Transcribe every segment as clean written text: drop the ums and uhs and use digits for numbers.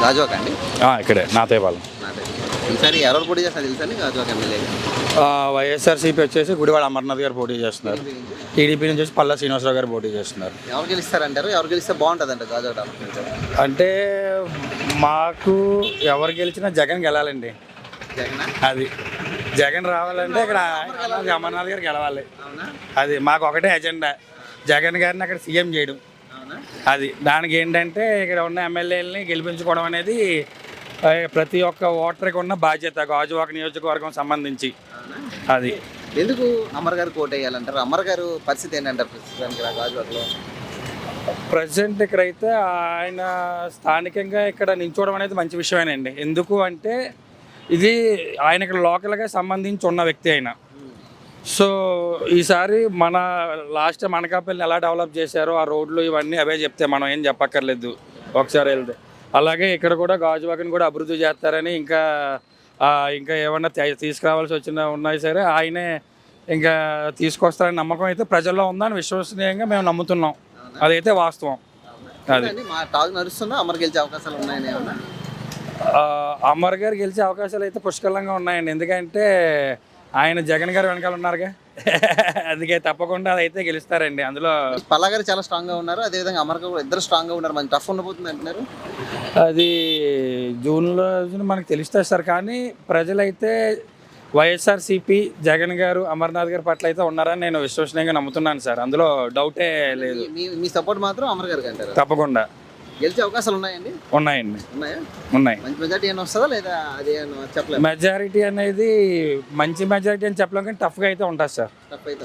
గాజువాక అండి. ఇక్కడే నాతేపాలెం. ఈసారి ఎవరు పోటీ చేస్తారు తెలుసండి గాజువాక ఎమ్మెల్యేగా? వైఎస్ఆర్సీపీ వచ్చేసి గుడివాడ అమర్నాథ్ గారు పోటీ చేస్తున్నారు. టీడీపీ నుంచి పల్లా శ్రీనివాసరావు గారు పోటీ చేస్తున్నారు. ఎవరు గెలుస్తారంటారు? ఎవరు గెలిస్తే బాగుంటుంది అంట గాజువాక డెవలప్మెంట్? అంటే మాకు ఎవరు గెలిచినా జగన్ గెలాలండి. జగన్ అది జగన్ రావాలంటే ఇక్కడ అమర్నాథ్ గారు గెలవాలి. అవునా? అది మాకు ఒకటే ఎజెండా, జగన్ గారిని అక్కడ సీఎం చేయడం. అవునా? అది దానికి ఏంటంటే ఇక్కడ ఉన్న ఎమ్మెల్యేలని గెలిపించుకోవడం అనేది ప్రతి ఒక్క ఓటర్కి ఉన్న బాధ్యత గాజువాక నియోజకవర్గం సంబంధించి. అవునా? అది ఎందుకు అమర్ గారు కోట్ వేయాలంటారు? అమర్ గారు పరిస్థితి ఏంటంటారు ప్రస్తుతానికి గాజువాకలో? ప్రజెంట్ ఇక్కడైతే ఆయన స్థానికంగా ఇక్కడ నించోవడం అనేది మంచి విషయమేనండి. ఎందుకు అంటే ఇది ఆయన ఇక్కడ లోకల్గా సంబంధించి ఉన్న వ్యక్తి అయినా. సో ఈసారి మన లాస్ట్ అనకాపల్లిని ఎలా డెవలప్ చేశారో ఆ రోడ్లు ఇవన్నీ అవే చెప్తే మనం ఏం చెప్పక్కర్లేదు ఒకసారి వెళ్తే. అలాగే ఇక్కడ కూడా గాజువాకని కూడా అభివృద్ధి చేస్తారని ఇంకా ఏమన్నా తీసుకురావాల్సి ఉన్నాయి సరే ఆయనే ఇంకా తీసుకొస్తారని నమ్మకం అయితే ప్రజల్లో ఉందని విశ్వసనీయంగా మేము నమ్ముతున్నాం. అదైతే వాస్తవం. అది మా టాక్ నడుస్తుందా అమర్ గెలిచే అవకాశాలు ఉన్నాయని ఏమన్నా? అమర్ గారు గెలిచే అవకాశాలు అయితే పుష్కలంగా ఉన్నాయండి. ఎందుకంటే ఆయన జగన్ గారు వెనకాల ఉన్నారుగా. అందుకే తప్పకుండా అదైతే గెలుస్తారండి. అందులో పల్లా గారు చాలా స్ట్రాంగ్గా ఉన్నారు, అదేవిధంగా అమర్ గారు ఇద్దరు స్ట్రాంగ్గా ఉన్నారు. మంచి టఫ్ ఉండబోతుంది అంటున్నారు. అది జూన్లో మనకు తెలుస్తుంది సార్. కానీ ప్రజలైతే వైఎస్ఆర్సీపీ జగన్ గారు అమర్నాథ్ గారి పట్ల అయితే ఉన్నారని నేను విశ్వసనీయంగా నమ్ముతున్నాను సార్. అందులో డౌటే లేదు. మీ సపోర్ట్ మాత్రం అమర్ గారికి అంటారు? తప్పకుండా గెలిచే అవకాశాలు ఉన్నాయండి. ఉన్నాయండి. ఉన్నాయా? ఉన్నాయి. మంచి మెజారిటీ ఏమైనా వస్తుందా లేదా అది చెప్పలేదు. మెజారిటీ అనేది మంచి మెజారిటీ అని చెప్పలేం కానీ టఫ్గా అయితే ఉంటుంది సార్.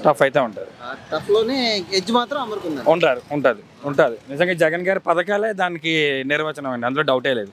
టఫ్ అయితే ఉంటుంది. టఫ్లోనే ఎడ్జ్ మాత్రం అమర్కు ఉంటుంది. నిజంగా జగన్ గారి పథకాలే దానికి నిర్వచనం అండి, అందులో డౌటే లేదు.